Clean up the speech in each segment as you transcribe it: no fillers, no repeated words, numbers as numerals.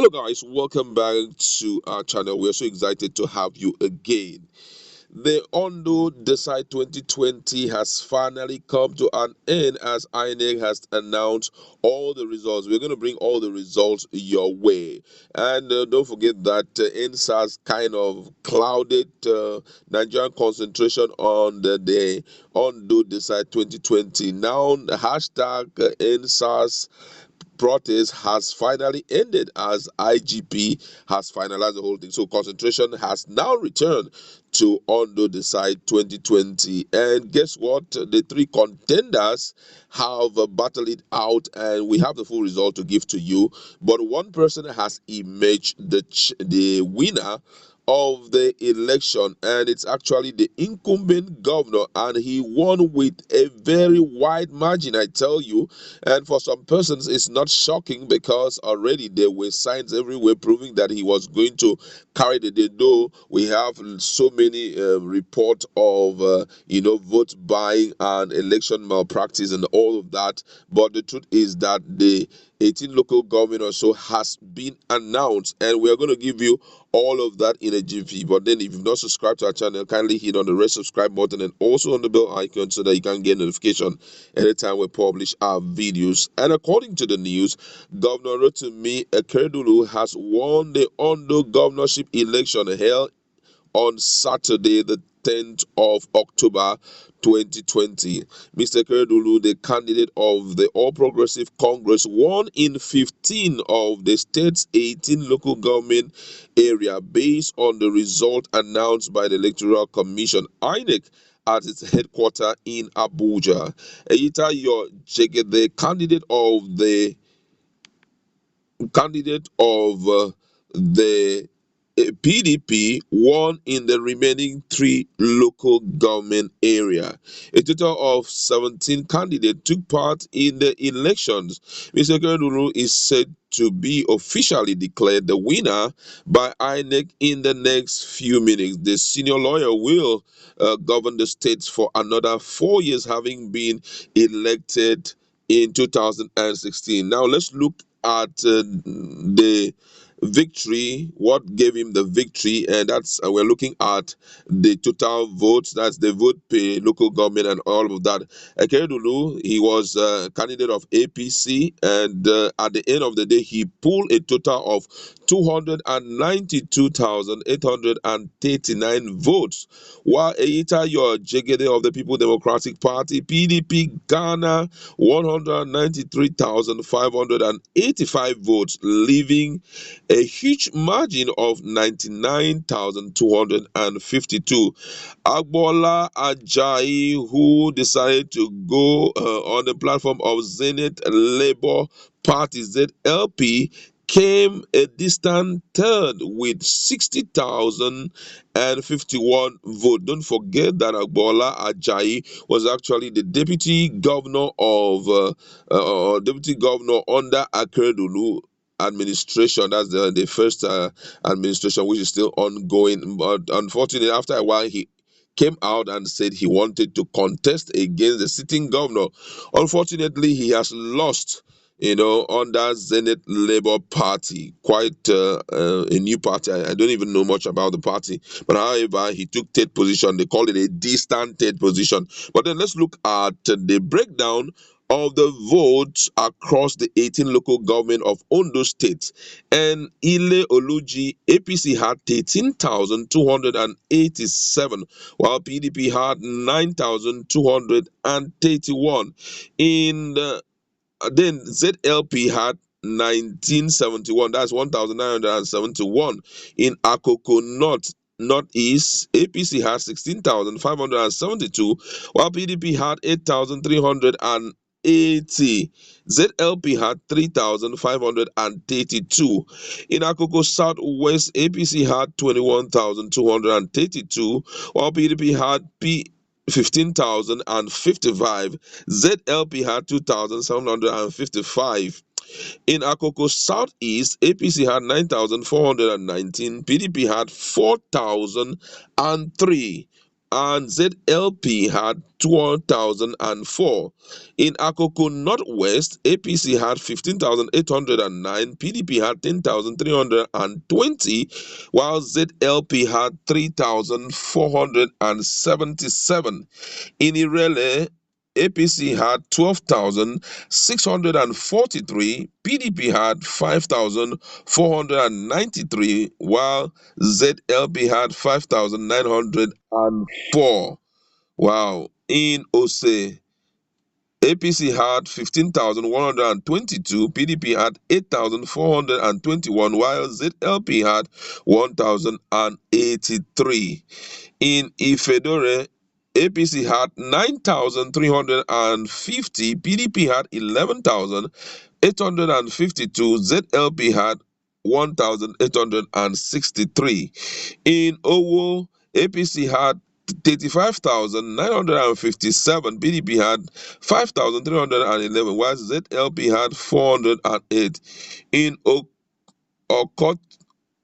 Hello guys, welcome back to our channel. We're so excited to have you again. The OndoDecide 2020 has finally come to an end as INEC has announced all the results. We're going to bring all the results your way. And don't forget that NSAS kind of clouded Nigerian concentration on the OndoDecide 2020. Now, the hashtag NSAS protest has finally ended as IGP has finalized the whole thing. So concentration has now returned to OndoDecide 2020. And guess what? The three contenders have battled it out, and we have the full result to give to you. But one person has emerged the winner of the election, and it's actually the incumbent governor, and he won with a very wide margin, I tell you. And for some persons it's not shocking because already there were signs everywhere proving that he was going to carry the day, though we have so many reports of vote buying and election malpractice and all of that. But the truth is that the 18 local government or so has been announced, and we are going to give you all of that in a jiffy. But then if you've not subscribed to our channel, kindly hit on the red subscribe button and also on the bell icon so that you can get notification anytime we publish our videos. And according to the news, Governor Rotimi Akeredolu has won the Ondo governorship election held on Saturday, the 10th of October 2020. Mr. Akeredolu, the candidate of the All Progressive Congress, won in 15 of the state's 18 local government area based on the result announced by the Electoral Commission, INEC, at its headquarters in Abuja. Eyita Jegede, the candidate of the PDP, won in the remaining three local government area. A total of 17 candidates took part in the elections. Mr. Akeredolu is said to be officially declared the winner by INEC in the next few minutes. The senior lawyer will govern the state for another 4 years, having been elected in 2016. Now let's look at the victory, what gave him the victory, and that's we're looking at the total votes. That's the vote per local government and all of that. Akeredolu, he was a candidate of APC, and at the end of the day, he pulled a total of 292,839 votes, while Eyita Jegede of the People Democratic Party (PDP) garnered 193,585 votes, leaving a huge margin of 99,252. Agbola Ajayi, who decided to go on the platform of Zenith Labour Party (ZLP), came a distant third with 60,051 votes. Don't forget that Agbola Ajayi was actually the deputy governor under Akeredolu administration. That's the first administration, which is still ongoing. But unfortunately, after a while, he came out and said he wanted to contest against the sitting governor. Unfortunately, he has lost, under Zenith Labour Party, quite a new party. I don't even know much about the party, but however, he took third position. They call it a distant third position. But then let's look at the breakdown of the votes across the 18 local government of Ondo State. And Ile Oluji, APC had 13,287, while PDP had 9,231. In the Then ZLP had 1971, that's 1,971. In Akoko Northeast, APC had 16,572, while PDP had 8,380. ZLP had 3,532. In Akoko Southwest, APC had 21,232, while PDP had 15,055. ZLP had 2,755. In Akoko Southeast, APC had 9,419. PDP had 4,003. and ZLP had 12,004. In Akoko Northwest, APC had 15,809, PDP had 10,320, while ZLP had 3,477. In Irele, APC had 12,643, PDP had 5,493, while ZLP had 5,904. Wow. In Ose, APC had 15,122, PDP had 8,421, while ZLP had 1,083. In Ifedore, APC had 9,350, PDP had 11,852, ZLP had 1,863. In Owo, APC had 35,957, PDP had 5,311, while ZLP had 408. In Okot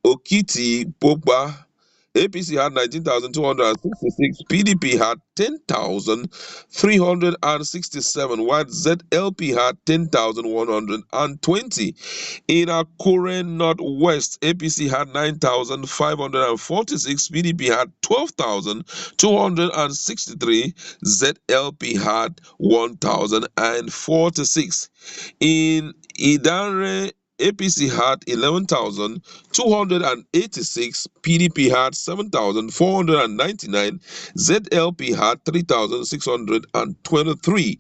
Okiti Popa, APC had 19,266, PDP had 10,367, while ZLP had 10,120. In Akure Northwest, APC had 9,546, PDP had 12,263, ZLP had 1,046. In Idare, APC had 11,286, PDP had 7,499, ZLP had 3,623.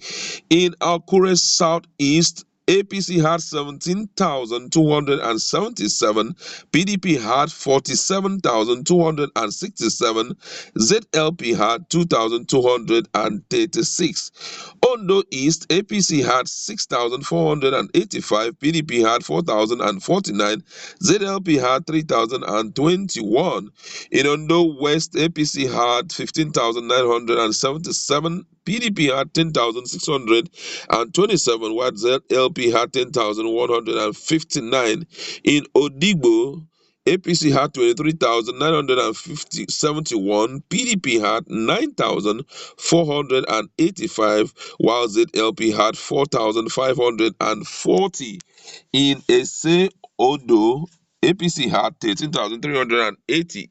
In Akure Southeast, APC had 17,277, PDP had 47,267, ZLP had 2,236. Ondo East, APC had 6,485, PDP had 4,049, ZLP had 3,021. In Ondo West, APC had 15,977, PDP had 10,627, while ZLP had 10,159. In Odigbo, APC had 23,971, PDP had 9,485, while ZLP had 4,540. In Ese Odo, APC had 13,383,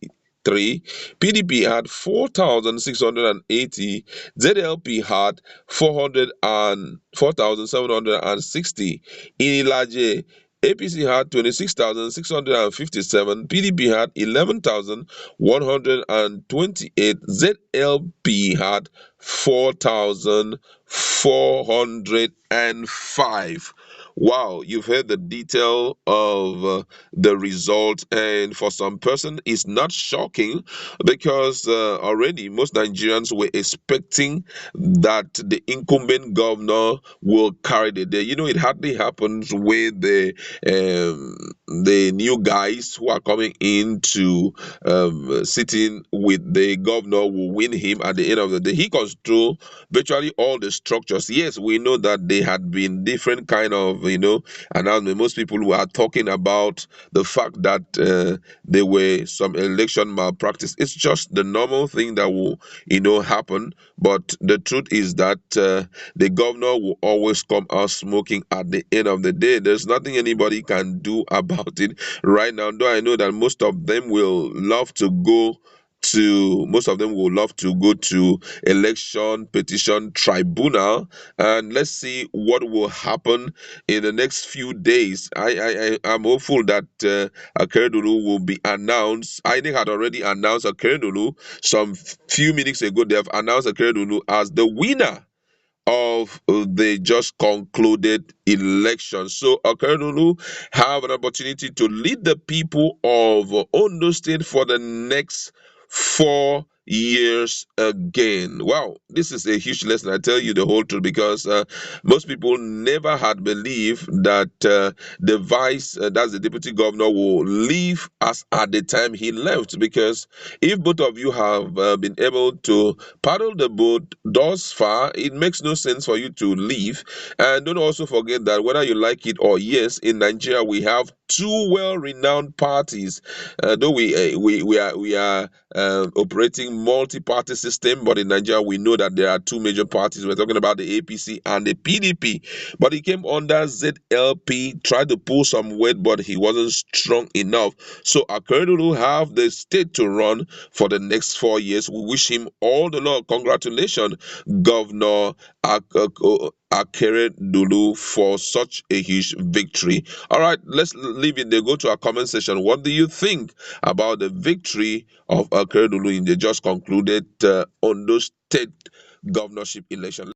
PDP had 4,680, ZLP had 4,760. In Ilaje, APC had 26,657, PDP had 11,128, ZLP had 4,405. Wow, you've heard the detail of the result, and for some person, it's not shocking because already most Nigerians were expecting that the incumbent governor will carry the day. You know, it hardly happens with the new guys who are coming in to sitting with the governor will win him at the end of the day. He control virtually all the structures. Yes, we know that they had been different kind of announcement. Most people were talking about the fact that there were some election malpractice. It's just the normal thing that will happen. But the truth is that the governor will always come out smoking at the end of the day. There's nothing anybody can do about it right now. Though I know that most of them will love to go to election petition tribunal, and let's see what will happen in the next few days. I'm hopeful that Akeredolu will be announced. INEC had already announced Akeredolu some few minutes ago. They have announced Akeredolu as the winner of the just concluded election. So Akeredolu have an opportunity to lead the people of Ondo State for the next 4 years again. Wow, this is a huge lesson. I tell you the whole truth because most people never had believed that the vice, that's the deputy governor, will leave us at the time he left. Because if both of you have been able to paddle the boat thus far, it makes no sense for you to leave. And don't also forget that whether you like it or yes, in Nigeria we have two well-renowned parties. Though we are operating multi-party system, but in Nigeria we know that there are two major parties. We're talking about the APC and the PDP. But he came under ZLP, tried to pull some weight, but he wasn't strong enough. So Akeredolu have the state to run for the next 4 years. We wish him all the luck. Congratulations, Governor Akeredolu, for such a huge victory. All right, let's leave it there. Go to our comment section. What do you think about the victory of Akeredolu in the just concluded Ondo State governorship election?